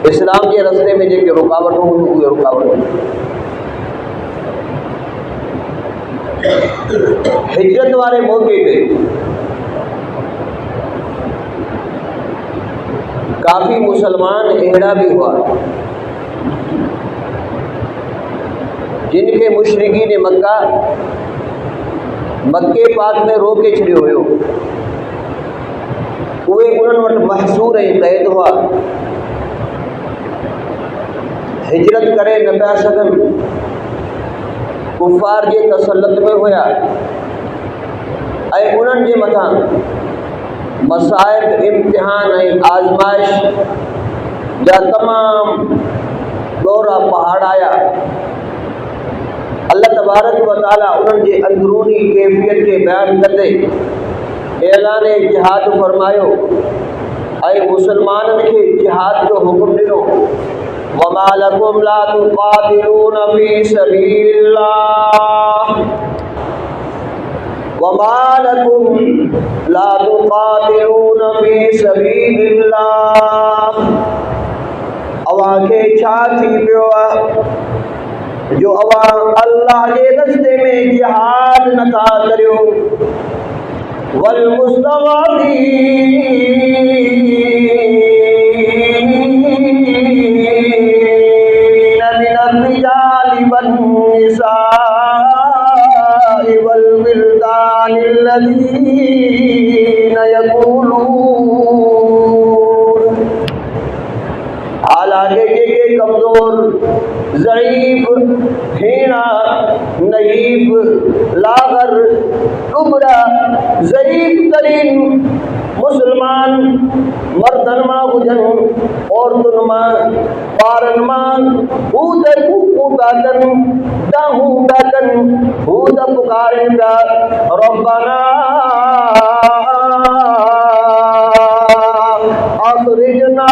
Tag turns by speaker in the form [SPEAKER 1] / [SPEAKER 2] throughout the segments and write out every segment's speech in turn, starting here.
[SPEAKER 1] इस्लाम के रस्ते में जेके रुकावटूं हुयूं उहे रुकावटूं। हिजरत वारे मौक़े ते काफ़ी मुसलमान अहिड़ा भी हुआ जिनके मुशरिकीन मक्का मक्के पाक में रोके छॾियो हुयो। उहे उन्हनि वटि महसूर ऐं क़ैद हुआ, हिजरत करे न पिया सघनि, कुफ़ार जे तसल्लुत में हुया ऐं उन्हनि जे मथां मसाइब, इम्तिहान ऐं आज़माइश जा तमाम ॾोरा पहाड़ आया। अल्लाह तबारक व तआला उन्हनि जे अंदरूनी कैफ़ियत खे बयान कंदे ऐलान जिहाद फरमायो ऐं मुसलमाननि खे जिहाद जो हुकुम ॾिनो। वमा लकुम ला तुक़ातिलून फी सबीलिल्लाह, वमा लकुम ला तुक़ातिलून फी सबीलिल्लाह। अवां खे छा थी पियो आहे जो अवां अल्लाह जे रस्ते में जिहाद नथा करियो। वल मुस्तज़अफ़ीन मिनर रिजालि वन निसाइ वल विल्दानि लज़ीना यक़ूलून, हालांकि जेके कमज़ोर, ज़ईफ़, हेड़ा, नईफ़, लागर, टुबड़ा, ज़ईफ़ तरीन मुसलमान मर्दन मां हुजनि, औरतुनि मां, ॿारनि मां, हू त कूकूं था कनि, दाहूं था कनि, हू त पुकारनि था रब्बना अख़रिजना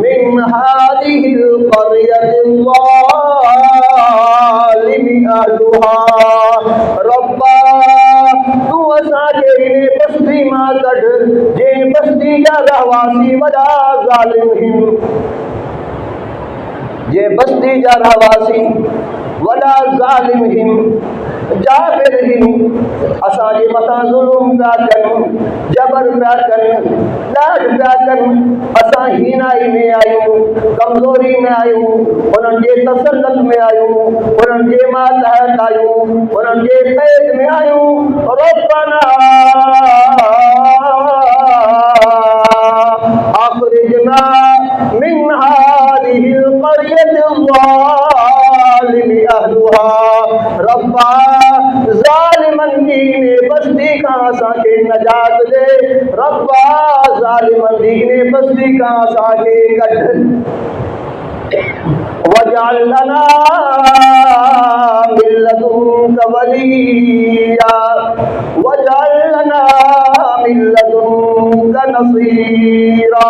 [SPEAKER 1] मिन हादिहिल क़रयतिल ज़ालिमि अहलुहा। रब्बा तू असांखे इन बस्ती मां कढ जे बस्ती जा रहवासी वॾा ज़ालिम आहिनि, जे बस्ती जा रहवासी वॾा ज़ालिम आहिनि, जाबिर आहिनि, असांजे मथां ज़ुल्म पिया कनि, जबर पिया कनि, ॾाढ पिया कनि। असां हीनाई में आहियूं, कमज़ोरी में आहियूं, उन्हनि जे तसल्लुत में आहियूं, उन्हनि जे मातहत आहियूं, उन्हनि जे क़ैद में आहियूं। रब्बना अख़रिजना मिन हादिहिल क़रयतिल ज़ालिमि अहलुहा। रब्बा ज़ालिमन दीने बस्ती का असांखे नजात दे, रब्बा ज़ालिमन दीने बस्ती का असांखे कढ। वजअल लना मिन लदुनका वलिया, वजअल लना मिन लदुनका नसीरा।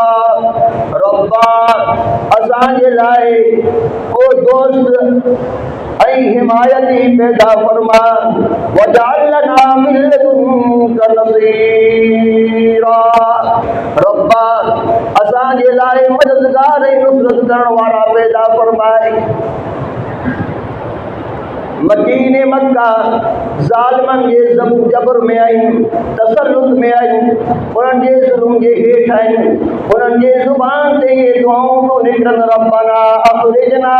[SPEAKER 1] रब्बा असांजे लाइ को दोस्त ऐं हिमायती पैदा फरमा। वजअल लना मिन लदुनका नसीरा। रब्बा असांजे लाइ मददगार ऐं नुसरत करण वारा पैदा फरमाए। मकीन मक्का ज़ालिमन जे जबर में आहिनि, तसल्लुत में आहिनि, उन्हनि जे ज़ुल्म जे हेठि आहिनि, उन्हनि जे ज़ुबान ते इहे दुआऊं थो निकिरनि रब्बना अख़रिजना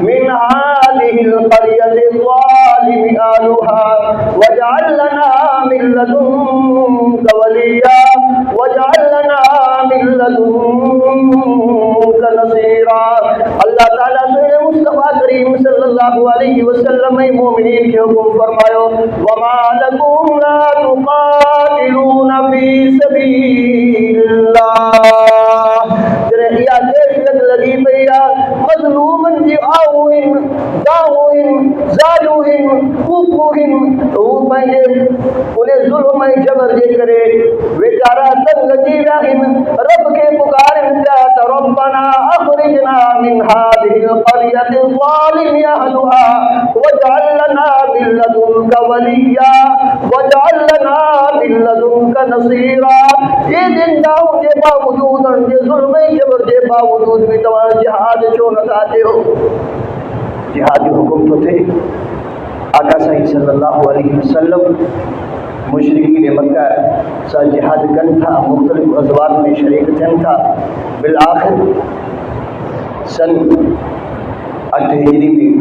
[SPEAKER 1] मिन हादिहिल क़रयतिल ज़ालिमि अहलुहा वजअल लना मिन लदुनका वलिया वजअल लना मिन लदुनका नसीरा। अल्लाह ताला सुने मुस्तफ़ा करीम सल्लल्लाहु अलैहि वसल्लम ऐं मोमिनीन खे हुकुम फरमायो वमा लकुम ला तुक़ातिलून फी सबीलिल्लाह। जॾहिं इहा कैफ़ियत लॻी पई आहे, मज़लूमनि जी आऊं आहिनि, दाऊं आहिनि, ज़ालूं आहिनि, कूकूं आहिनि, हू पंहिंजे उन ज़ुल्म ऐं जबर जे करे वेचारा तंग थी विया आहिनि, रब खे पुकारनि पिया त रब्बना अख़रिजना मिन हादिहिल क़रयतिल ज़ालिमि अहलुहा वजअल लना मिन लदुनका वलिया वजअल लना मिन लदुनका नसीरा। ये दिन दाऊं जे बावजूद उन्हनि जे ज़ुल्म ऐं जबर जे बावजूद भी तव्हां जिहाद छो नथा कयो? जिहाद जो हुकुम तो थे। आका साईं सल्लल्लाहु अलैहि वसल्लम मुशरिकीन मक्का सां जिहाद कनि था, मुख़्तलिफ़ ग़ज़वात में शरीक थियनि था। बिल आख़िर सन 8 हिजरी में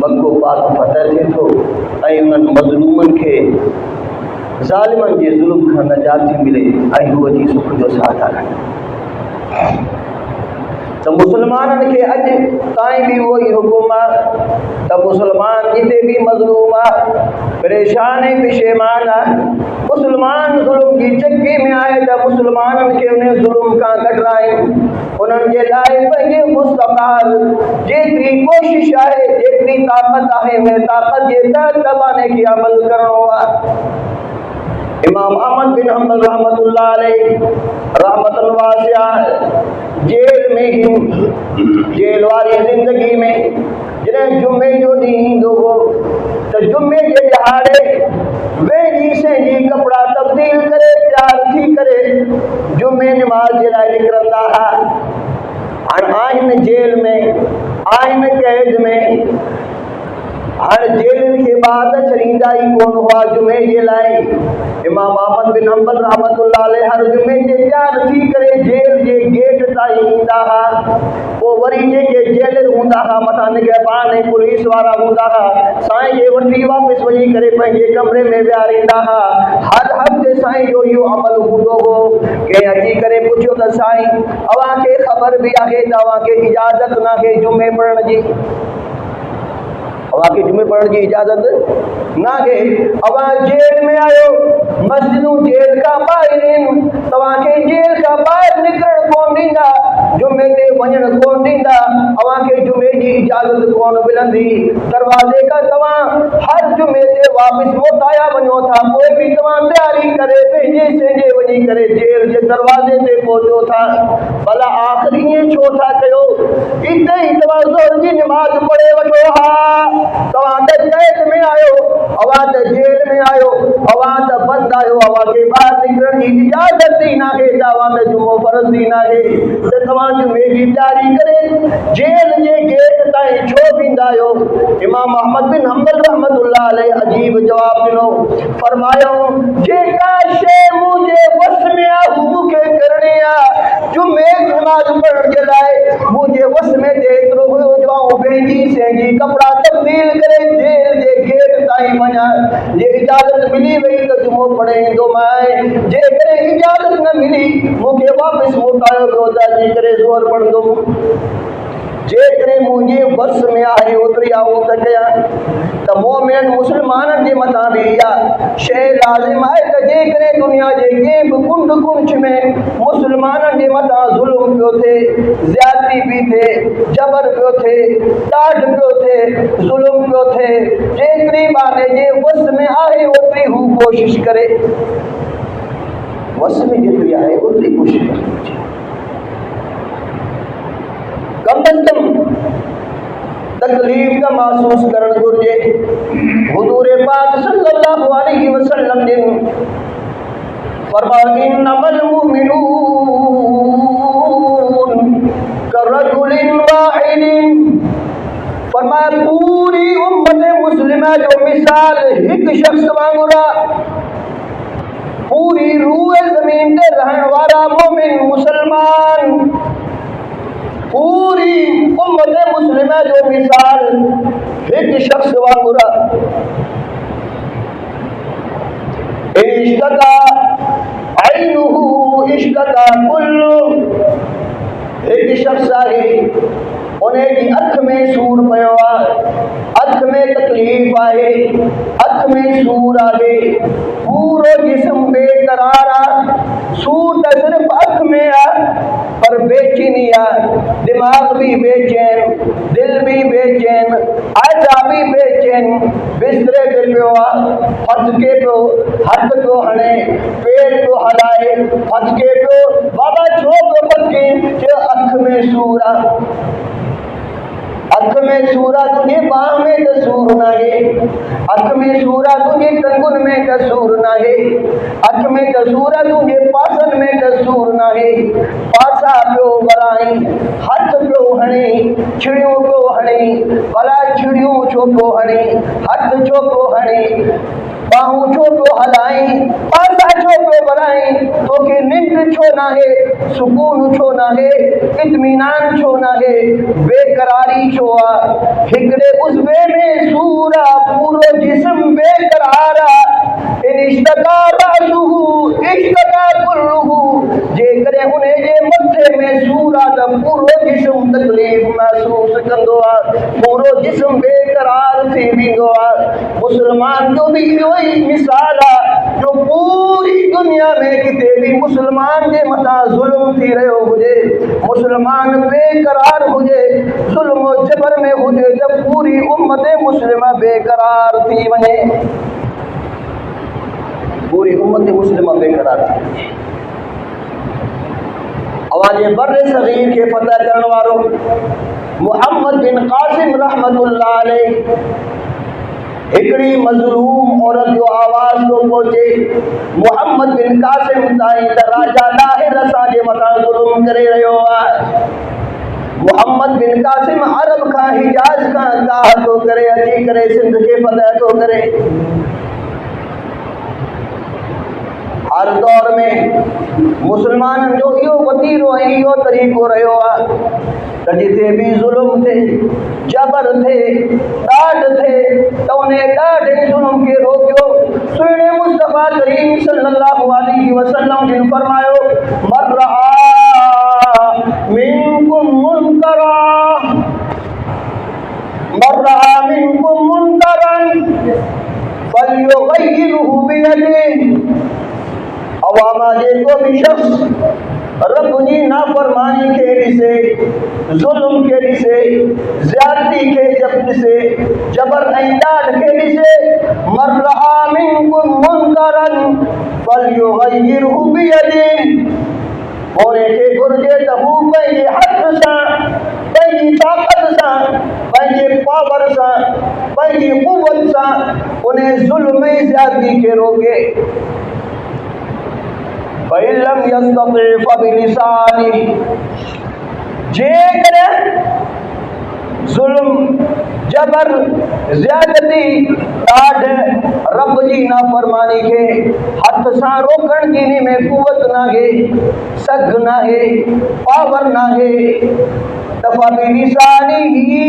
[SPEAKER 1] मक्को पाक फतह थिए थो ऐं उन्हनि मज़लूमनि खे ज़ालिमनि जे ज़ुल्म खां नजात थी मिले ऐं हू अची सुख जो साह था खणनि। तो मुसलमाननि खे अॼु ताईं बि उहो ई हुकुम आहे त मुसलमान जिते बि मज़लूम आहे, परेशान ऐं पेशेमान आहे, मुसलमान ज़ुल्म जी चक्की में आहे त मुसलमाननि खे उन ज़ुल्म खां कढराइनि। उन्हनि जे लाइ पंहिंजे मुस्तक़ाल जेतिरी कोशिश आहे, जेतिरी ताक़त आहे, उन ताक़त जे तहत ज़बाने खे अमल करणो आहे। इमाम अहमद बिन हंबल रहमतुल्लाह अलैह रहमतुन वासिया जेल में ही जेल वारी ज़िंदगी में जॾहिं जुमे जो ॾींहुं ईंदो हो त जुमे जे ॾिहाड़े वेझी सहिंजी कपिड़ा तब्दील करे तयारु थी करे जुमे निमाज़ जे लाइ निकिरंदा हुआ। हाणे आहिनि जेल में, आहिनि कैद में, हाणे जेल खे ॿार छॾींदा ई कोन हुआ जुमे जे लाइ। इमाम अहमद बिन हंबल रहमतुल्लाह अलैह हर जुमे ते तयारु थी करे जेल जे गेट ताईं ईंदा हुआ। पोइ वरी जेके जेलर हूंदा हुआ, मथां निगहबान ऐं पुलिस वारा हूंदा हुआ, साईं खे वठी वापसि वञी करे पंहिंजे कमरे में विहारींदा हुआ। हर हफ़्ते साईं जो इहो अमल हूंदो हो। कंहिं अची करे पुछियो त साईं अव्हांखे ख़बर बि आहे त अव्हांखे इजाज़त नाहे जुमे पढ़ण जी? अव्हांखे जुमे पढ़ण जी इजाज़त नाहे। अव्हां जेल में आहियो, मस्जिदूं जेल खां ॿाहिरि आहिनि, तव्हांखे जेल खां ॿाहिरि निकिरणु कोन ॾींदा, जुमे ते वञणु कोन ॾींदा, अव्हांखे जुमे जी इजाज़त कोन मिलंदी। दरवाज़े खां तव्हां हर जुमे ते वापसि मोटाया वञो था, पोइ बि तव्हां तयारी करे पंहिंजे संहिंजे वञी करे जेल जे दरवाज़े ते पहुचो था। भला आख़िर ईअं छो था कयो? हिते ई तव्हां ज़ोर जी निमाज़ पढ़े वठो। हा, तव्हां त कैद में आहियो, अव्हां त जेल में आहियो, अव्हां त बंदि आहियो, अव्हांखे ॿाहिरि निकिरण जी इजाज़त ई नाहे, त अव्हां त जुमो फ़र्ज़ ई नाहे, त तव्हां जुमे जी तयारी करे जेल जे गेट ताईं छो बीहंदा आहियो? इमाम अहमद बिन हंबल रहमतुल्लाह अलैह अजीब जवाब ॾिनो, फरमायो जेका शइ मुंहिंजे वस में आहे हू मूंखे करणी आहे। जुमे नमाज़ पढ़ण जे लाइ मुंहिंजे वस में त एतिरो हुयो जो आउं पंहिंजी संहिंजी कपिड़ा तब्दील करे जेल जे गेट ताईं वञा। जे इजाज़त मिली वई त जुमो पढ़े ईंदोमांइ, जेकॾहिं इजाज़त न मिली मूंखे वापसि मोटायो वियो त अची करे ज़ोर पढ़ंदुमि। जेकॾहिं मुंहिंजे वस में आहे ओतिरी आऊं त कयां। त मोमिननि मुस्लमाननि जे मथां बि इहा शइ लाज़िम आहे त जेकॾहिं दुनिया जे कंहिं बि कुंड कुंछ में मुस्लमाननि जे मथां ज़ुल्म पियो थिए, ज़्यादती पई थिए, जबर पियो थिए, ॾाढ पियो थिए, ज़ुल्म पियो थिए, जेतिरी ॿारनि जे वस में आहे ओतिरी हू कोशिश करे, वस में जेतिरी आहे ओतिरी कोशिश करे, कम अज़ कम तकलीफ़ का महसूस करणु घुरिजे। हुज़ूर पाक सल्लल्लाहु अलैहि वसल्लम ने फरमाया इन्नमल मुमिनून करजुलिन वाहिदिन, फरमाया पूरी उम्मत मुस्लिमा जो मिसाल हिकु शख्स वांगुरु आहे। पूरी रूह ज़मीन ते रहण वारा मोमिन मुसलमान पूरी उम्मत मुस्लिमा जो मिसाल हिकु शख्स वांगुरु आहे। इश्तका ऐनुहु इश्तका कुल्लु, हिकु शख्स आहे उन जी अख में सूर पियो आहे, अख में तकलीफ़ आहे, अख में सूर आहे, पूरो जिस्म बेकरार आहे, सूर त सिर्फ़ु अख में आहे पर बेचैनी आहे, दिमाग़ भी बेचैन, दिल भी बेचैन, आज़ा भी बेचैन, बिस्तरे ते पियो आहे, फटके पियो, हथ पियो हणे, पेर पियो हलाए, फटके पियो, बाबा छो पियो फटके? चयो अख में सूर आहे। अख में सूर आहे, तुंहिंजे बाह में त सूर नाहे, अख में सूर आहे, तुंहिंजे टंगुनि में त सूर नाहे, अख में त सूर आहे, तुंहिंजे पासनि में त सूर नाहे, पासा पियो वराई, हथ पियो हणे, छिड़ियों पियो हणे, भला छिड़ियों छो पियो हणे, हथ छो पियो हणे, बाहूं छो पियो हलाई, पासा छो पियो वराई, तोखे निंड छो नाहे, सुकून छो नाहे, इत्मीनान छो नाहे, बेकरारी छो आ। हिकड़े उज़्वे में सूर आ, पूरो जिस्म बेकरार आ। इन इश्तका राशुहु इश्तका कुल्लुहु, जेकरे उन्हें जे मथे में सूर आ त पूरो जिस्म तकलीफ़ महसूस कंदो आ, पूरो जिस्म बेकरार थी वेंदो आ। मुसलमान जो भी इहो ई मिसाल आ, जो पूरी दुनिया में किथे भी मुसलमान जे मथां ज़ुल्म थी रहियो हुजे, मुसलमान बेकरार हुजे, ज़ुल्म जबर में हुजे, त पूरी उम्मत मुस्लिमा बेकरार थी वञे, पूरी उम्मत मुस्लिमा बेकरार थी। अवाजे बर्रे सगीर के फतह करण वारो मुहम्मद बिन कासिम रहमतुल्लाह अलैह हिकड़ी मज़लूम औरत जो आवाज़ तो पहुंचे मुहम्मद बिन कासिम ताईं त राजा दाहिर असांजे मथां ज़ुल्म करे रहियो आहे। मुहम्मद बिन कासिम अरब खां हिजाज खां काह तो करे अची करे सिंध के फतह तो करे। हर दौर में मुसलमाननि जो इहो वतीरो ऐं इहो तरीक़ो रहियो आहे त जिथे बि ज़ुल्म थिए, जबर थिए, ॾाढ थिए, त उन ॾाढे ज़ुल्म खे रोकियो। सुहिणे मुस्तफ़ा करीम सल्लल्लाहु अलैहि वसल्लम जिन फरमायो, मर रहा मिनकुम मुनकरा, मर रहा मिनकुम मुनकरन फल्युग़य्यिरहु बियदिही। अवामा जेको भी शख्स रब जी नाफरमानी के ॾिसे, ज़ुल्म के ॾिसे, ज़्यादती के जब ॾिसे, जबर ऐं ॾाढ के ॾिसे, मर रहा मिनकुम मुनकरन फल्युग़य्यिरहु बियदिही। उनखे घुर्जे त हू पंहिंजे हथ सां, पंहिंजी ताक़त सां, पंहिंजे पावर सां, पंहिंजी क़ुव्वत सां उन ज़ुल्म ऐं ज़्यादती खे रोके। फ़इल्लम यस्तति फ़बिलिसानिही, जेकॾहिं ज़ुल्म, जबर, ज़्यादती, ॾाढ, रब जी नाफ़रमानी खे हथ सां रोकण जी इन में क़ुव्वत नाहे, सघ नाहे, पावर नाहे, त फ़बिलिसानिही,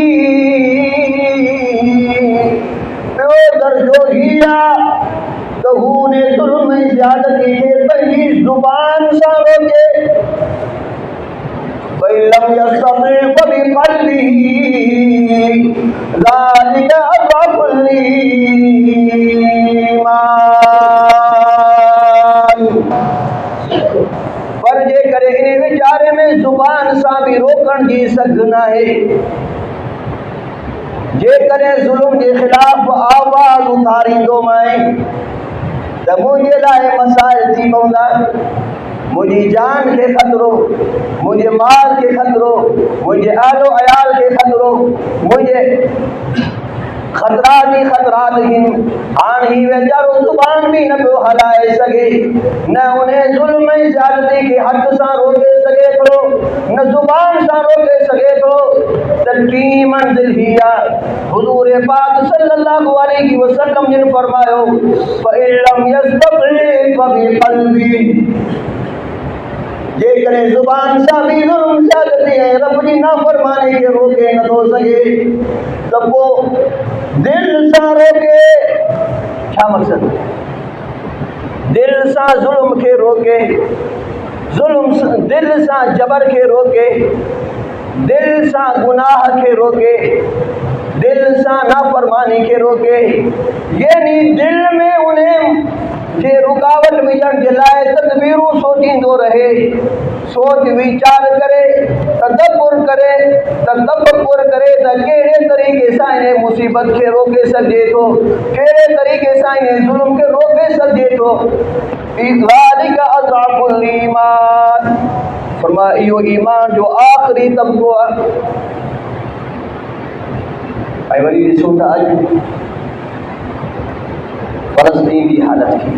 [SPEAKER 1] ॿियो दर्जो ही आहे त हू उन ज़ुल्म ऐं ज़्यादती खे पंहिंजी ज़ुबान सां रोके। फ़इल्लम यस्तति फ़बिक़ल्बिही, ज़ालिक अज़अफ़ुल ईमान। पर जेकॾहिं इन वीचारे में ज़ुबान सां बि रोकण जी सघ नाहे, जेकॾहिं ज़ुल्म जे ख़िलाफ़ आवाज़ उथारींदो मां त मुंहिंजे लाइ मसाइल थी पवंदा, मुंहिंजी जान खे ख़तरो, मुंहिंजे माल खे ख़तरो, मुंहिंजे आलो अयाल खे ख़तरो, मुंहिंजे ख़तरात ई ख़तरात आहिनि। हाणे ही वीचारो ज़ुबान बि न पियो हलाए सघे, न उन ज़ुल्म ऐं ज़्यादती खे हथ सां रोके सघे थो, न ज़ुबान सां रोके सघे थो, त टी मंज़िल ही आहे। हुज़ूर पाक सल्लल्लाहु अलैहि वसल्लम जिन फरमायो, फ़इल्लम यस्तति फ़बिक़ल्बिही, जेकॾहिं ज़ुबान सां बि ज़ुल्म, ज़्यादती ऐं रब जी नाफ़रमानी खे रोके नथो सघे, त पोइ दिल सां रोके। छा मक़सद? दिल सां ज़ुल्म खे रोके, ज़ुल्म दिल सां जबर खे रोके, दिल सां गुनाह खे रोके, दिल सां नाफरमानी खे रोके, यानी दिल में उन्हें खे रुकावट विझण जे लाइ तदबीरूं सोचींदो रहे, सोच वीचार करे, तदब्बुर करे, तफक्कुर करे त कहिड़े तरीक़े सां इन मुसीबत खे रोके सघिजे थो, कहिड़े तरीक़े सां इन ज़ुल्म खे रोके सघिजे थो। ज़ालिक अज़अफ़ुल ईमान, फरमाया इहो ईमान जो आख़िरी तबक़ो आहे। ऐं वरी ॾिसूं था अॼु फ़लस्तीन जी हालत खे,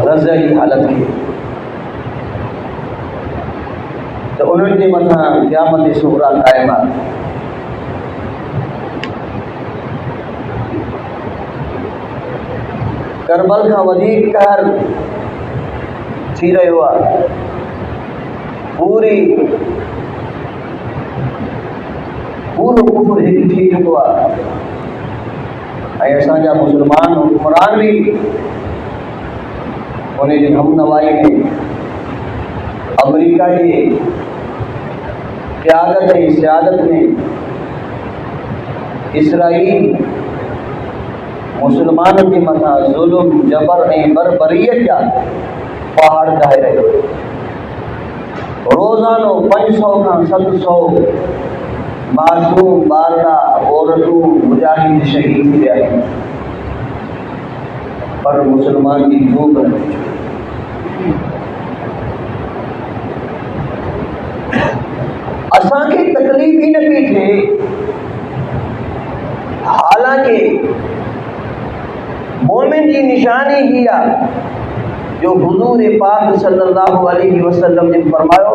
[SPEAKER 1] गज़ा जी हालत खे। तो उन्हनि जे मथां क़यामत सुग़रा क़ाइम आहे। करबल खां वधीक कहर थी रहियो आहे। पूरो कुफर हिकु थी चुको आहे ऐं असांजा मुस्लमान हुक्मरान बि उन जी हमनवाई में अमेरिका जी क़यादत ऐं सियादत में इसराइल मुसलमाननि जे मथां ज़ुल्म जबर ऐं बरबरीअत जा पहाड़ ठाहे रहियो। रोज़ानो 500 खां 700 मासूम ॿारड़ा औरतूं मुजाहिद शहीद थिया आहिनि, पर मुसलमान जी धूप न थी। असांखे तकलीफ़ ही न पई थिए, हालांकि मोमिन जी निशानी ही आहे जो हुज़ूर पाक सल्लल्लाहु अलैहि वसल्लम ने फरमायो,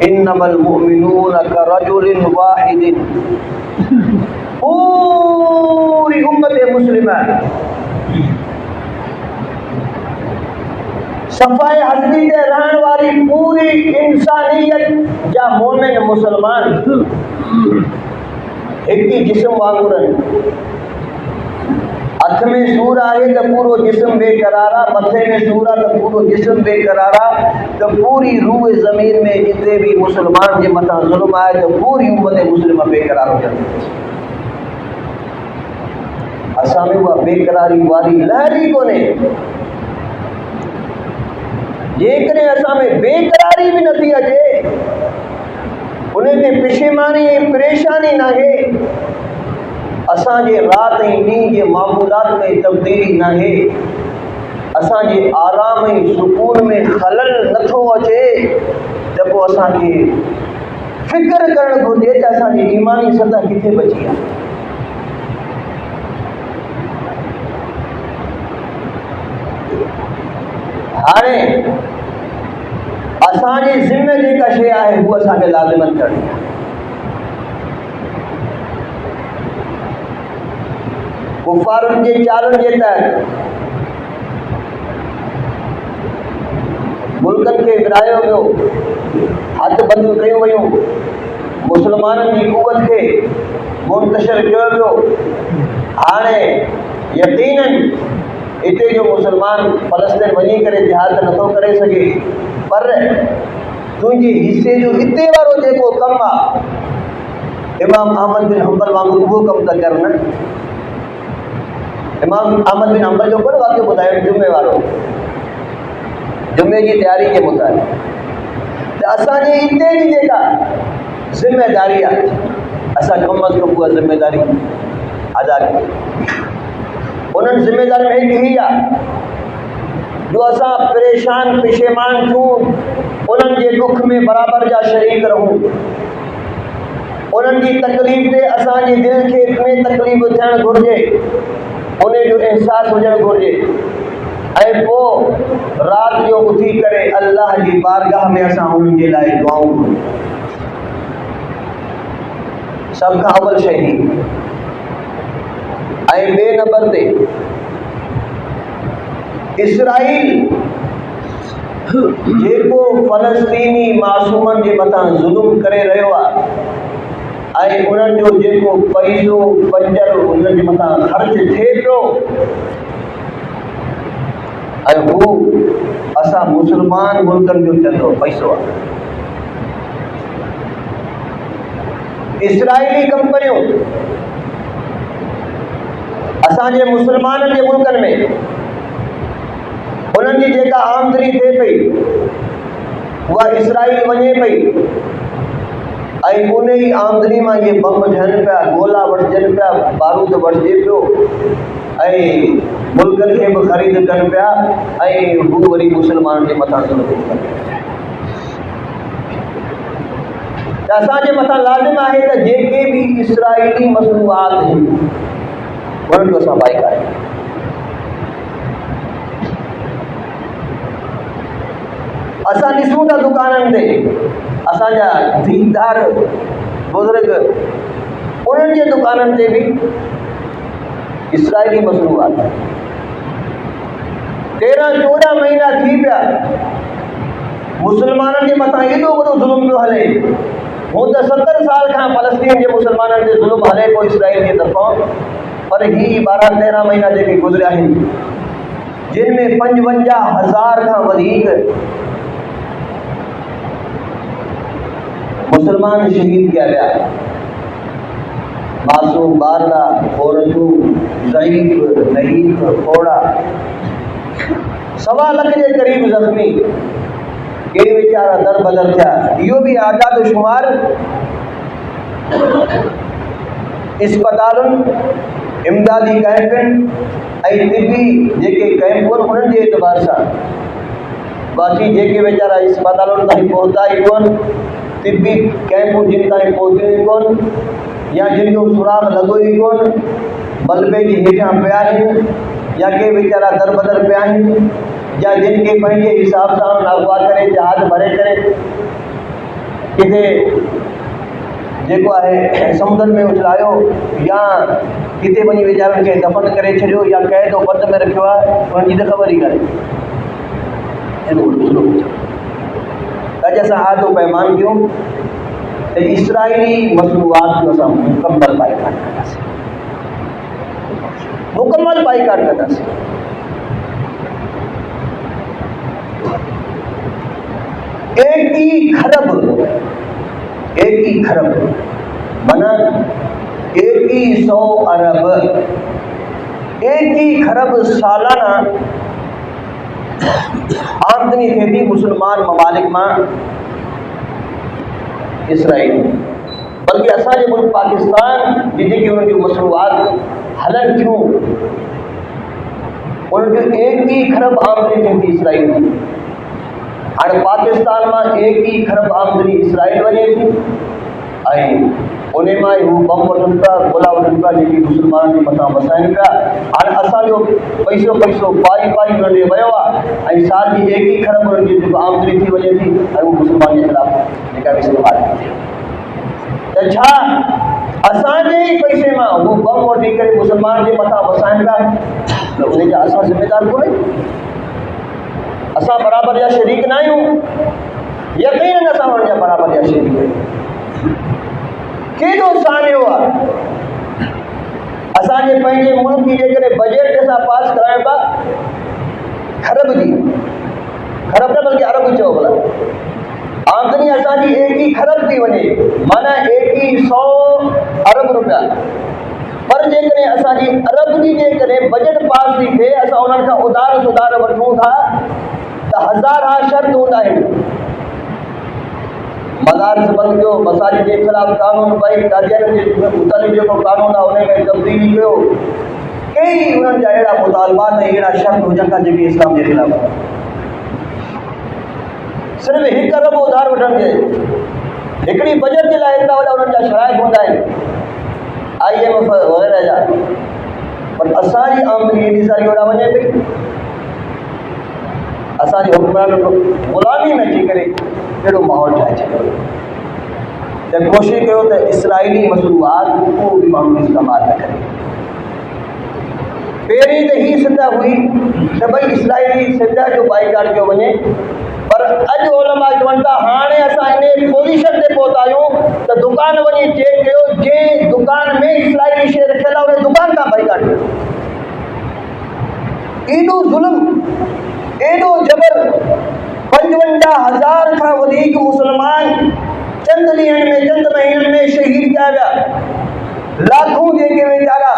[SPEAKER 1] इन्नमल मुमिनून करजुलिन वाहिदिन। पूरी उम्मत मुस्लिमा सफ़ाए हस्ती ते रहण वारी पूरी इंसानियत जा मोमिन मुसलमान एक ही जिस्म वांगुर आहिनि। हथ में सूर आहे तो पूरो जिस्म बेकरार आहे, मथे में सूर आहे तो पूरो जिस्म बेकरार आहे। तो पूरी रूह ज़मीन में जिते भी मुसलमान के मथां ज़ुल्म आहे तो पूरी उम्मत मुस्लिम बेकरार हो जाती। असां में उहा बेकरारी वारी लहर ही कोन्हे। जेकॾहिं असां में बेकरारी भी नथी अचे, उन ते पिशेमानी ऐं परेशानी नाहे, असांजे रात ऐं ॾींहं जे मामूलात में तब्दीली नाहे, असांजे आराम ऐं सुकून में खलल नथो अचे, त पोइ असांखे फ़िक्र करणु घुरिजे त असांजी ईमानी सतह किथे बची आहे। हाणे असांजी ज़िम्मे जेका शइ आहे उहा असांखे लाज़िमन करणी आहे। कुफारनि जे चालनि जे तहत मुल्कनि खे विरायो वियो, हथ बंदियूं कयूं वयूं, मुसलमाननि जी क़ुवत खे मुंतशिर कयो वियो। हाणे यकीनन हिते जो मुसलमान फ़लस्तीन वञी करे जिहाद नथो करे सघे, पर तुंहिंजे हिसे जो हिते वारो जेको कमु आहे, इमाम अहमद बिन हंबल वांगुरु उहो कमु था करनि। इमाम अहमद बिन हंबल जो कोन वाक़ियो ॿुधायो जुमे वारो, जुमे जी तयारी जे मुताबिक़ त असांजे हिते जी जेका ज़िम्मेदारी आहे, असां कम अज़ कम उहा ज़िम्मेदारी अदा कयूं। उन्हनि ज़िम्मेदारियुनि में हिकु ही आहे जो असां परेशान पिशेमान थियूं, उन्हनि जे दुख में बराबरि जा शरीक रहूं। उन्हनि जी तकलीफ़ ते असांजी दिलि खे में तकलीफ़ थियणु घुरिजे, उन जो एहसासु हुजणु घुरिजे, ऐं पोइ राति जो उथी करे अल्लाह जी बारगाह में असां उन्हनि जे लाइ दुआऊं कयूं। सभ खां अवल शइ ही। ऐं ॿिए नंबर ते इसराइल जेको फ़लस्तीनी मासूमनि जे मथां ज़ुल्म करे रहियो आहे, ऐं उन्हनि जो जेको पैसो पंजर उन्हनि जे मथां ख़र्च थिए पियो, ऐं हू असां मुसलमान मुल्कनि जो चङो पैसो आहे। इसराइली कंपनियूं असांजे मुसलमाननि जे मुल्कनि में उन्हनि जी जेका आमदनी थिए पई उहा इसराइल वञे पई, ऐं उन ई आमदनी मां इहे बम ठहनि पिया, गोला वठजनि पिया, बारूद वठिजे पियो, ऐं मुल्कनि खे बि ख़रीद कनि पिया, ऐं हू वरी मुसलमाननि जे मथां ज़ुल्म कनि। त असांजे मथां लाज़िम आहे त जेके बि इसराइली मसनूआत आहिनि उन्हनि जो असां बाइकाट कयूं। असां ॾिसूं था दुकाननि ते असांजा दीनदार बुज़ुर्ग उन्हनि जे दुकाननि ते बि इसराइली मसनूआत 13-14 महीना थी पिया मुसलमाननि जे मथां एॾो वॾो ज़ुल्म पियो हले। हूं त 70 साल खां फ़लस्तीन जे मुसलमाननि ते ज़ुल्म हले पियो इसराइल जे तरफ़ां, पर ही 12-13 महीना जेके गुज़रिया आहिनि जिन में 55,000 खां वधीक मुसलमान शहीद किया विया। मासूम बारला, औरतूं, ज़ईफ़, नहीफ़, फोड़ा, 1.25 लाख जे क़रीब ज़ख़्मी, के वीचारा दर बदर थिया। इहो बि आदाद शुमार इस्पतालुनि, इमदादी कैंपनि ऐं तिबी जेके कैंप आहिनि उन्हनि जे एतबार सां। बाक़ी जेके वीचारा इस्पतालुनि ताईं पहुता ई कोन, तिबी कैंपूं जिन ताईं पहुतियूं ई कोन, या जिन जो सुराग लॻो ई कोन, मलबे जे हेठां पिया आहिनि, या के वीचारा दर बदर पिया आहिनि, या जिन खे पंहिंजे हिसाब सां अगवा करे जहाज़ भरे करे किथे जेको आहे समुंड में उछलायो, या किथे वञी वीचारनि खे दफ़न करे छॾियो, या क़ैद बंदि में रखियो आहे, उन्हनि जी त ख़बर ई कान्हे। अॼु असां आदो पैमान कयूं त इसराइली मसनूआत जो असां मुकम्मल बाइकाट कंदासीं, मुकम्मल बाइकाट कंदासीं। 1 खरब माना 100 अरब, 1 खरब सालाना आमदनी थिए थी मुसलमान ममालिक मां इसराइल। बल्कि असांजे मुल्क पाकिस्तान जी जेकी उन्हनि जूं मसनूआत हलनि थियूं उन्हनि जो 1 खरब आमदनी थिए थी इसराइल जी। हाणे पाकिस्तान मां 1 खरब आमदनी इसराइल वञे थी ऐं उन मां ई हू बम वठनि पिया, गोला वठनि पिया जेकी मुसलमाननि जे मथां वसाइनि पिया। हाणे असांजो पैसो पाई उन्हनि ॾे वियो आहे ऐं साल जी 1 खरब उन्हनि जी जेको आमदनी थी वञे थी ऐं उहो मुसलमान जे ख़िलाफ़ जेका बि सवाल त छा असांजे ई पैसे मां उहो बम वठी करे मुसलमान जे मथां वसाइनि पिया, त उन जा असां ज़िम्मेदार कोन्हे? असां बराबरि जा शरीक न आहियूं? यकीनन असां उन्हनि जा बराबरि जा शरीक आहियूं। केॾो सानियो आहे असांजे पंहिंजे मुल्क जी जेकॾहिं बजट असां पास करायूं था खरब जी, खरब न बल्कि अरब चओ भला, आमदनी असांजी 1 खरब थी वञे माना 100 अरब रुपया, पर जेकॾहिं असांजी अरब जी जेकॾहिं बजट पास थी थिए असां उन्हनि खां उधार सुधार वठूं था त 1000 शर्त हूंदा आहिनि। मदारस बंदि कयो, मसाजिद जे ख़िलाफ़ कानून भई, कादियान जे मुतालिक़ जेको कानून आहे उन में तब्दीली कयो, कई उन्हनि जा अहिड़ा मुतालबात ऐं अहिड़ा शर्त हुजनि था जेके इस्लाम जे ख़िलाफ़ आहिनि। सिर्फ़ु 1 अरब उधार वठण जे हिकिड़ी बजट जे लाइ एतिरा वॾा उन्हनि जा शराइत हूंदा आहिनि IMF वग़ैरह जा, पर असांजी आमदनी एॾी सारी होॾां वञे पई। असांजे हुक्मरान ग़ुलामी में अची करे अहिड़ो माहौल ठाहे छॾियो त कोशिशि कयो त इसराइली मसनूआत को बि माण्हू इस्तेमालु न करे। पहिरीं त ही सिधा हुई त भई इसराइली सिधा जो बाइकाट कयो वञे, पर अॼु उलमा चवनि था हाणे असां इन पोज़ीशन ते पहुता आहियूं त दुकान वञी चेक कयो, जंहिं दुकान में इसराइली शइ रखियल आहे उन दुकान खां बाइकाट कयो। एॾो ज़ुल्म, एॾो जबर, 55,000 खां वधीक मुसलमान चंद ॾींहंनि में, चंद महीननि में शहीद कया विया। लाखों जेके वीचारा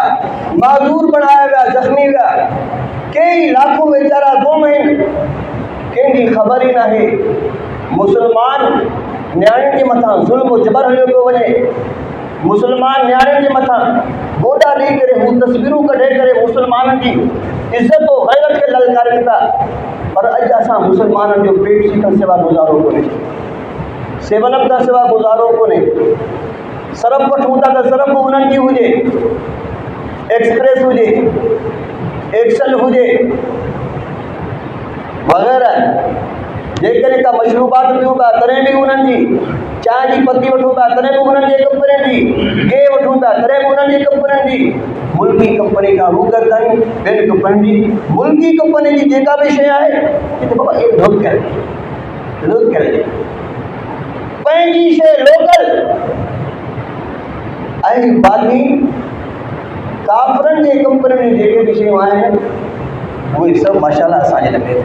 [SPEAKER 1] माज़ूर बणाया विया, ज़ख़्मी विया, कई लाखों वीचारा गुम आहिनि, कंहिंजी ख़बर ई नाहे। मुसलमान न्याणियुनि जे मथां ज़ुल्म जबर हलियो पियो वञे, मुसलमान न्याणियुनि जे मथां गोॾा ॾेई करे हू तस्वीरूं कढे करे मुसलमाननि जी इज़त ऐं ग़ैरत खे ललकारनि था। पर अॼु असां मुसलमाननि जो पेट खां सवाइ गुज़ारो कोन्हे, 7 अप खां सवाइ गुज़ारो कोन्हे। सरफ वठूं था त सरफ उन्हनि जी हुजे, एक्सप्रेस हुजे, एक्सल हुजे वग़ैरह। जेकॾहिं का मशरूबात पियूं था तॾहिं बि उन्हनि जी, चांहि जी पती वठूं था तॾहिं बि उन्हनि जे कंपनी जी, गे वठूं था तॾहिं बि उन्हनि जी कंपनी जी, मुल्की कंपनी खां रूगर ताईं ॿियनि कंपनी जी, मुल्की कंपनी जी जेका बि शइ आहे त बाबा इहे लोकल पंहिंजी शइ लोकल। ऐं बाक़ी काफ़रनि जे कंपनी में जेके बि शयूं आहिनि उहे सभु माशाल्लाह असांजे लॻे थी।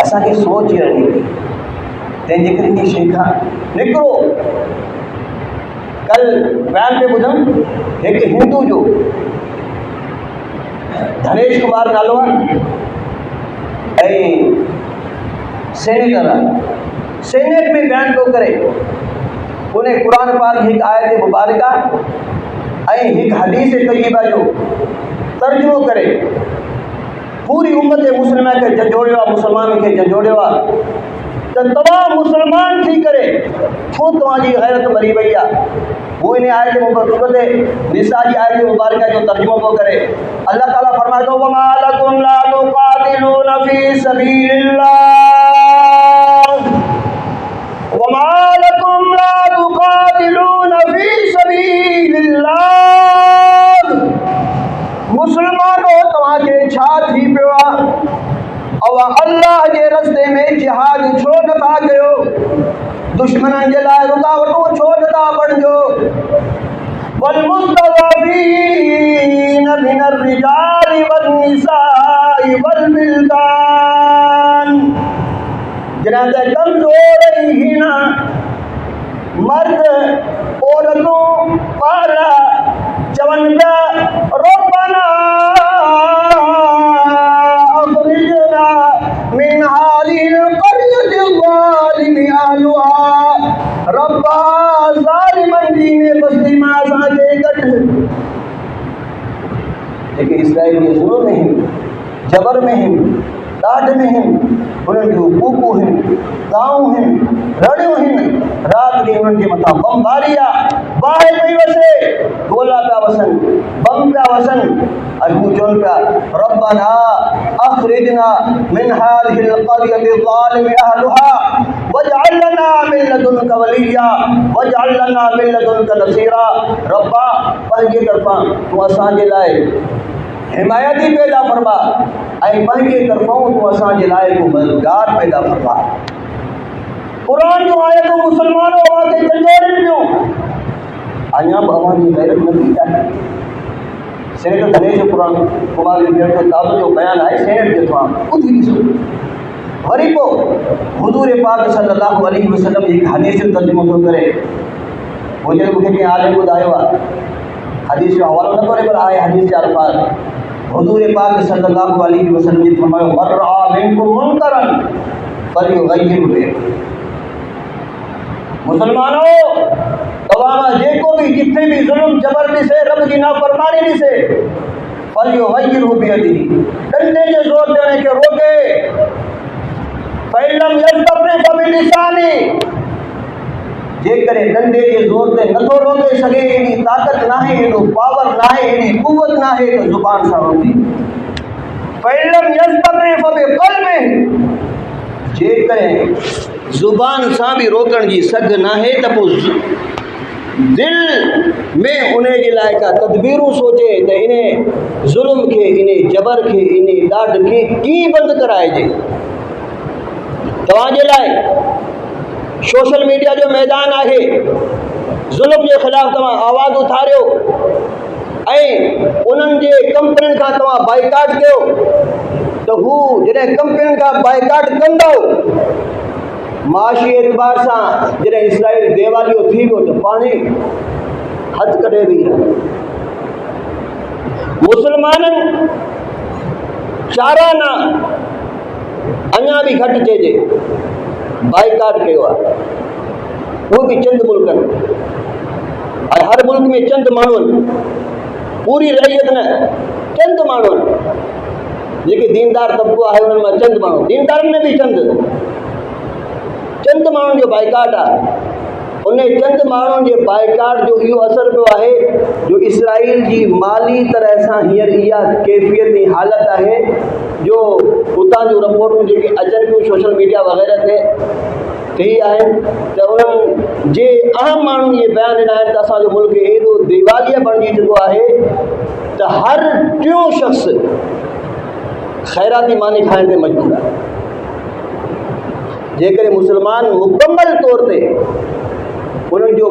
[SPEAKER 1] असांखे सोच रहणी थी तंहिंजे करे इन शइ खां निकिरो। कल बयान पे ॿुधमि हिकु हिंदू जो धनेश कुमार नालो आहे ऐं सेनेटर आहे, सेनेट में बयान पियो करे उन क़ुर पाक हिकु आयत मुबारका ऐं हिकु हदीस तय्यबा जो तर्जुमो करे पूरी उम्मत मुस्लिमा खे झंझोड़ियो आहे, मुस्लमान खे झंझोड़ियो आहे त तव्हां मुस्लमान थी करे छो तव्हांजी गैरत मरी वई आहे। वो इन आयत सूरत निसा जी आयत मुबारका जो तर्जुमो पियो करे। अल्लाह ताला फरमाए थो वमा लकुम ला तुकातिलूना फी सबीलिल्लाह वमा लकुम ला तुकातिलूना फी सबीलिल्लाह। मुसलमानो तव्हांखे छा थी पियो आहे और अल्लाह जे रस्ते में जिहाद छो नथा कयो, दुश्मननि जे लाइ रुकावटूं छो नथा बणिजो। वलमुस्तज़अफ़ीन मिनर रिजालि वन्निसाइ वलविल्दान, जॾहिं त कमज़ोर ऐं हीना मर्द औरतूं पारा चवनि पिया रब्बना अख़रिजना मिन हाज़िहिल क़रयति ज़ालिमि अहलुहा, रब्बा ज़ालिमनि जी में बस्ती मां असांखे कढ। जेके इसराइल जे ज़ुल्म में आहिनि, जबर में आहिनि, ॾाढ में आहिनि, उन्हनि जूं कूकूं आहिनि, गांऊं आहिनि, रड़ियूं आहिनि, राति ॾींहुं उन्हनि जे मथां बमबारी आहे, बाहि पई वसे, गोला पिया वसनि, बम पिया वसनि। ऐं हू चवनि पिया रब्बना अख़रिजना मिन हाज़िहिल क़रयति ज़ालिमि अहलुहा वजअल लना मिन लदुनका वलिया वजअल लना मिन लदुनका नसीरा। रब्बा पंहिंजे तरफ़ां तूं असांजे लाइ हिमायती पैदा फरमा ऐं पंहिंजे तरफ़ां तूं असांजे लाइ को मददगार पैदा फरमा। क़ुरान जूं आयतूं मुस्लमानों खे झंझोड़नि पियूं, अञा बि अवां जी गैरत नथी आहे। सेनेटर धनेश कुमार जो किताब जो बयान आहे सेनेट जे तव्हां ॿुधी ॾिसो। वरी पोइ हुज़ूर पाक सल्लल्लाहु अलैहि वसल्लम जी हिकु हदीस जो तर्जुमो थो करे। वो जॾहिं मूंखे कंहिं आलिम ॿुधायो आहे, हदीस जो हवालो न करे पर आहे हदीस जा अल्फाज़। हुज़ूर पाक सल्लल्लाहु अलैहि वसल्लम जी फरमायो मन रआ मिनकुम मुनकरन फलयुग़य्यिरहु बियदिही। मुसलमानों तव्हां जेको भी जिथे भी ज़ुल्म जबर ॾिसे, रब जी नाफ़रमानी ॾिसे, फलयुग़य्यिरहु बियदिही, डंडे जे ज़ोर ते उनखे रोके। फ़इल्लम यस्तति फबिलिसानी, जेकॾहिं डंडे जे ज़ोर ते नथो रोके सघे, एॾी ताक़त नाहे, एॾो पावर नाहे, एॾी कुवत नाहे त ज़ुबान सां रोके। फ़इल्लम यस्तति फबिक़ल्बिही, जेकॾहिं ज़ुबान सां बि रोकण जी सघ नाहे त पोइ दिल में उन जे लाइ का तदबीरूं सोचे त इन ज़ुल्म खे, इन जबर खे, इन ॾाढ खे कीअं बंदि कराइजे। तव्हांजे लाइ सोशल मीडिया जो मैदान आहे, ज़ुल्म जे ख़िलाफ़ तव्हां आवाज़ उथारियो ऐं उन्हनि जे कंपनियुनि खां तव्हां बाइकाट कयो त हू जॾहिं कंपनियुनि खां बाइकाट कंदव, माशी एतबार सां जॾहिं इसराइल देवालियो थी वियो त पाणे हथु कढे वेही रहियो। मुसलमाननि चाराना अञा बि घटि चइजे बाइकाट कयो आहे, उहो बि चंद मुल्कनि, ऐं हर मुल्क में चंद माण्हुनि, पूरी रहियत न, चंद माण्हुनि जेके दीनदार तबिको आहे उन्हनि मां चंद माण्हू, दीनदारनि में बि चंद माण्हुनि जो बाइकाट आहे। उन चंद माण्हुनि जे बाइकाट जो इहो असरु पियो आहे जो इसराइल जी माली तरह सां हींअर इहा कैफ़ियत ऐं हालत आहे जो उतां जूं रिपोर्टूं जेके अचनि पियूं सोशल मीडिया वग़ैरह ते थी आहिनि त उन्हनि जे अहम माण्हुनि इहे बयानु ॾिना आहिनि त असांजो मुल्क एॾो दिवालिया बणिजी चुको आहे त हर टियों शख़्स ख़ैराती मानी खाइण ते मजबूर आहे। जेकॾहिं मुस्लमान मुकमल तौर ते उन्हनि जो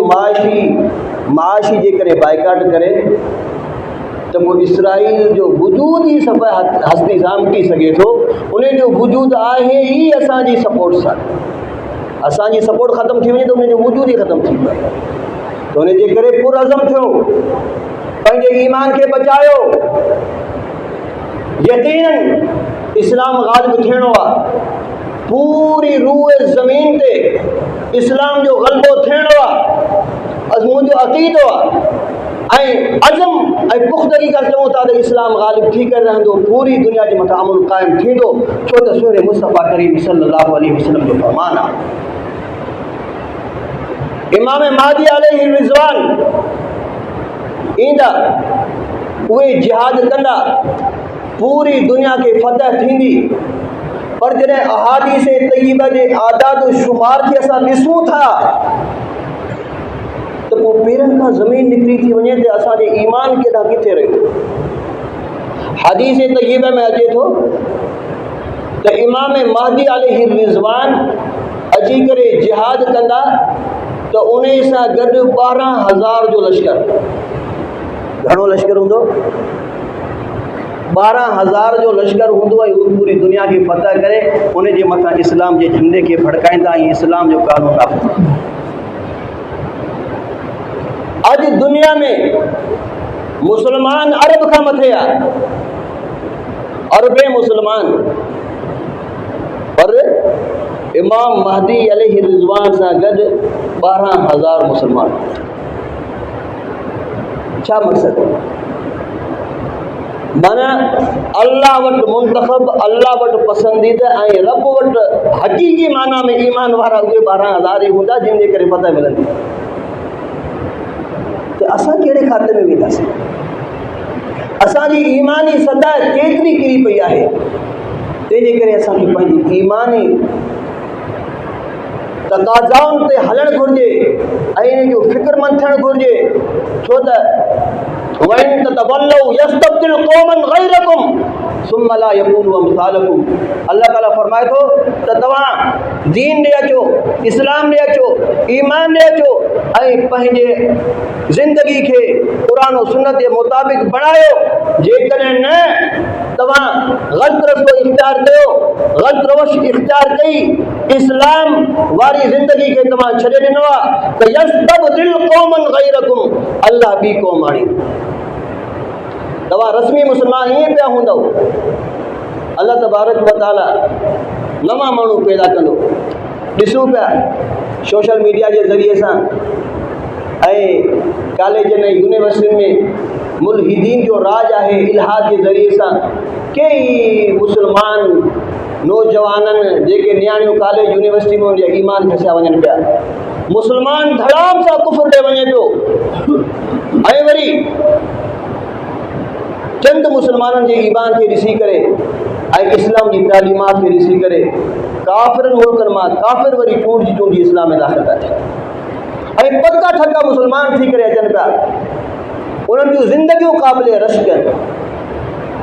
[SPEAKER 1] माशी जेकॾहिं बाइकाट करे त पोइ इसराईल जो वजूद ई सफ़ा हस्ती सां मिटी सघे थो। उन जो वजूद आहे ई असांजी सपोर्ट सां। असांजी सपोर्ट ख़तमु थी वञे त उनजो वजूद ई ख़तमु थी पए। त उनजे करे पुरअज़म थियो, पंहिंजे ईमान खे बचायो। यकीनन इस्लाम ग़ालिब थियणो आहे। पूरी रूह ज़मीन ते इस्लाम जो ग़लबो थियणो आहे। मुंहिंजो अक़ीदो आहे ऐं अज़म ऐं पुख़्तगी खां चऊं था त इस्लाम ग़ालिब थी करे रहंदो, पूरी दुनिया जे मथां अमन क़ाइमु थींदो, छो त सूरह मुस्तफ़ा करीम सल्लल्लाहु अलैहि वसल्लम जो फ़रमान आहे। इमाम महदी अलैहि रिज़वान ईंदा, उहे जिहाद कंदा, पूरी दुनिया खे फ़तह थींदी। पर जॾहिं अहादीस तय्यबा जे आदाद शुमार खे असां ॾिसूं था त पोइ पेरनि खां ज़मीन निकिरी थी वञे त असांजे ईमान केॾांहुं किथे रहियो। हदीस तय्यबा में अचे थो त इमाम महदी अलैहि रिज़वान अची करे जिहाद कंदा त उन सां गॾु 12,000 जो लश्कर, घणो लश्कर हूंदो? 12,000 जो लश्कर हूंदो ऐं उहे पूरी दुनिया खे फ़तह करे उन जे मथां इस्लाम जे झंडे खे फड़काईंदा ऐं इस्लाम जो क़ानून नाफ़िज़ कंदा। अॼु दुनिया में मुसलमान अरब खां मथे आहे, अरबे मुसलमान, पर इमाम महदी अलैहि रिज़वान सां गॾु 12,000 मुसलमान। छा मक़सदु? माना अल्लाह वटि मुंतख़ब, अल्लाह वटि पसंदीदा ऐं रब वटि हक़ीक़ी माना में ईमान वारा उहे 12,000 ई हूंदा जिन जे करे फ़तह मिलंदी। त असां कहिड़े खाते में वेंदासीं? असांजी ईमानी सदा केतिरी किरी पई आहे। तंहिंजे करे असांखे पंहिंजी ईमानी तक़ाज़ाउनि ते हलणु घुरिजे ऐं इन जो फ़िक्रमंद थियणु घुरिजे, छो त वइन ततवल्लौ यस्तब्दिल क़ौमन ग़ैरकुम सुम्मा ला यकूनु अमसालकुम। अल्लाह ताला फरमाए थो त तव्हां दीन ॾे अचो, इस्लाम ॾे अचो, ईमान ॾे अचो ऐं पंहिंजे ज़िंदगी खे क़ुरान और सुन्नत जे मुताबिक़ बणायो। जेकॾहिं न तव्हां ग़लति रस्तो इख़्तियार कयो, ग़लति रवश इख़्तियार कई, इस्लाम वारी ज़िंदगी खे तव्हां छॾे ॾिनो आहे त यस्तब्दिल क़ौमन ग़ैरकुम, अल्लाह ॿी क़ौम आणींदो। तव्हां रस्मी मुस्लमान ईअं पिया हूंदव, अल्लाह तबारक व तआला नवां माण्हू पैदा कंदो। ॾिसूं पिया सोशल मीडिया जे ज़रिए सां ऐं कॉलेजनि ऐं यूनिवर्सिटियुनि में मुल्हिदीन जो राज आहे। इल्हाद जे ज़रिए सां कई मुस्लमान नौजवाननि जेके नियाणियूं कॉलेज यूनिवर्सिटी में वञी ईमान खसिया वञनि पिया, मुस्लमान धड़ाम सां कुफ़र ॾे वञे पियो ऐं वरी चंद मुसलमाननि जे ईमान खे ॾिसी करे ऐं इस्लाम जी तालीमात खे ॾिसी करे काफ़िरनि मुल्कनि मां काफ़िर वरी चूंडिजी चूंडिजी इस्लाम में दाख़िल था थियनि ऐं पका ठका मुसलमान थी करे अचनि पिया। उन्हनि जूं ज़िंदगियूं क़ाबिल रश्क आहिनि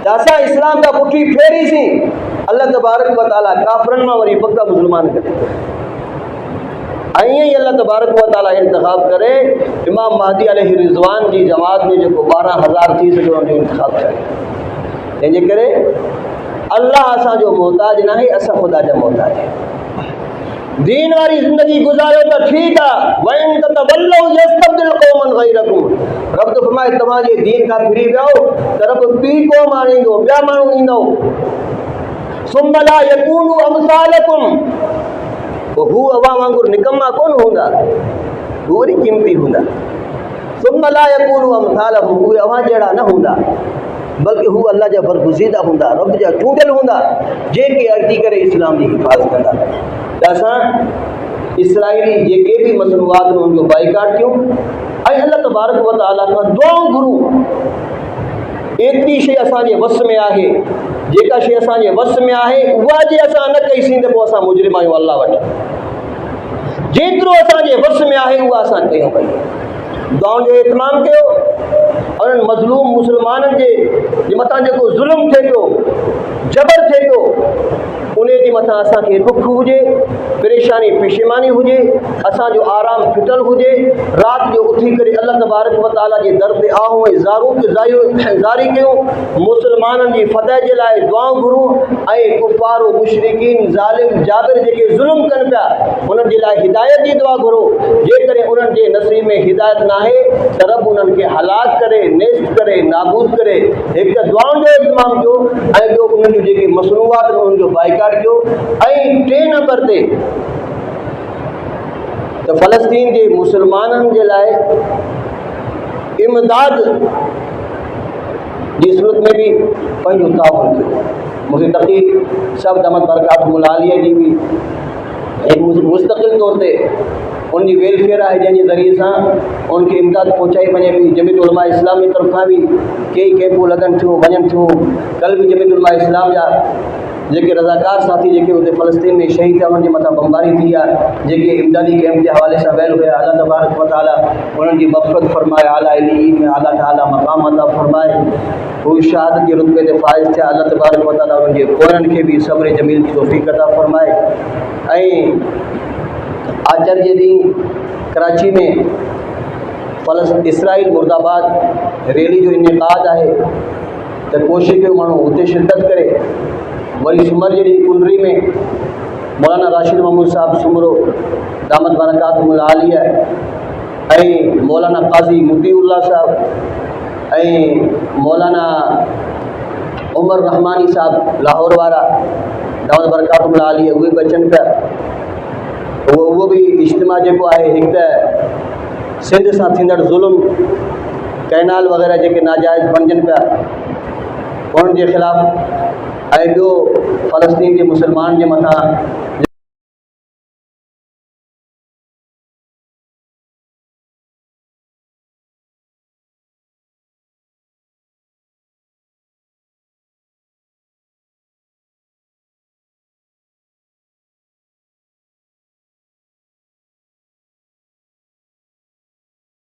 [SPEAKER 1] त असां इस्लाम खां पुठी फेरीसीं, अल्लाह तबारक व तआला काफ़िरनि मां वरी पका मुसलमान कढे। ऐं ईअं ई अल्लाह तबारक व तआला इंतिख़ाब करे इमाम महदी अलैहि रिज़वान जी जमात में जेको 12,000 थी सघे उन जो इंतिख़ाब करे। तंहिंजे करे अल्लाह असांजो मोहताज न आहे, असां ख़ुदा जा मोहताज आहियूं। दीन वारी ज़िंदगी गुज़ारियो त ठीकु आहे, वइन ततवल्लौ यस्तब्दिल क़ौमन ग़ैरकुम। रब तो फरमाए तव्हांजे दीन खां फिरी वियो त रब ॿी क़ौम आणींदो, ॿिया माण्हू ईंदो। सुम्मा ला यकूनु अमसालकुम, हू अवां वांगुरु निकम्मा कोन हूंदा, हू वरी क़ीमती हूंदा। सुम्मा ला यकूनु अमसालकुम, उहे अवां जहिड़ा न हूंदा, बल्कि हू अल्लाह जा बरगुज़ीदा हूंदा, रब जा चूंडियल हूंदा, जेके अची करे इस्लाम जी हिफ़ाज़त कंदा। त असां इसराइली जेके बि मसनूआत आहिनि उनजो बाइकाट कयूं ऐं अल्लाह तबारक व तआला खां दुआऊं घुरूं। एतिरी शइ असांजे वस में आहे जेका शइ असांजे वस में आहे उहा जे असां न कईसीं त पोइ असां मुजरिम आहियूं अलाह वटि। जेतिरो असांजे वस में आहे उहा असां कयूं पई, दुआउनि जो इतमाम कयो। उन्हनि मज़लूम मुस्लमाननि जे मथां जेको ज़ुल्म थिए थो, जबर थिए थो, उन जे मथां असांखे ॾुख हुजे, परेशानी पेशेमानी हुजे, असांजो आराम फिटल हुजे, राति जो उथी करे अल्लाह तबारक व तआला जे दर ते आहूं ऐं ज़ारी कयूं, मुस्लमाननि जी फतह जे लाइ दुआऊं घुरूं ऐं कुफ़ार व मुशरिकीन ज़ालिम जाबिर जेके ज़ुल्म कनि पिया उन्हनि जे लाइ हिदायत जी दुआ घुरो। जेकॾहिं उन्हनि जे नसीब में हिदायत न आहे त रब उन्हनि खे हलाक करे, नेस्त करे, नाबूद करे। हिकु दुआउनि जो इतमाम कयो ऐं ॿियो उन्हनि जूं जेके मसनूआत आहिनि उन्हनि जो बाइकाट कयो। ऐं 3 नंबर ते त फ़लस्तीन जे मुस्लमाननि जे लाइ इमदाद जी सूरत में भी पंहिंजो ताउन कयो। मूंखे तक़ी सभु दमत बरकातुहुल आलिया जी भी एक मुस्तक़िल तौर ते उनकी वेलफेयर है जैसे ज़रिए से उनके इमदाद पहुँचाई वने पी। जमीयत उलमा इस्लाम की तरफ़ां भी कई कैंपूं लगन थियूं वञनि थियूं। कल भी जमीयत उलमा इस्लाम जा जेके रज़ाकार साथी जेके उते फ़लस्तीन में शहीद थिया उन्हनि जे मथां बमबारी थी आहे, जेके इमदादी कैंप के हवाले से वैल हुआ, अल्लाह तबारक व तआला उन्हनि जी मग़फ़िरत फरमाए, आला इल्लीन में अल्लाह ताला मक़ाम अता फरमाए, हू शहादत के रुतबे ते फ़ाइज़ थिया। अल्लाह तबारक व तआला उन्हनि जे पोरनि खे भी सब्र जमील की तौफ़ीक़ अता फरमाए। ऐं आचर जे ॾींहुं कराची में इसराइल मुर्दाबाद रैली जो इनेकाद है, तो कोशिश कयो माण्हू हुते शिरकत करे। वरी सूमर जे ॾींहुं कुंडरी में मौलाना राशिद महमूद साहब सुमरो दामत बरकातुहुल आलिया ऐं मौलाना काज़ी मुतीउल्लाह साहब ऐं मौलाना उमर रहमानी साहब लाहौर वारा दामत बरकातुहुल आलिया उहे बि अचनि पिया। उहो भी इज्तिमा जेको आहे हिकु त सिंध सां थींदड़ ज़ुल्म, कैनाल वग़ैरह जेके नाजाइज़ बणजनि पिया उन्हनि जे ख़िलाफ़, ऐं ॿियो फ़लस्तीन के मुसलमान जे मथां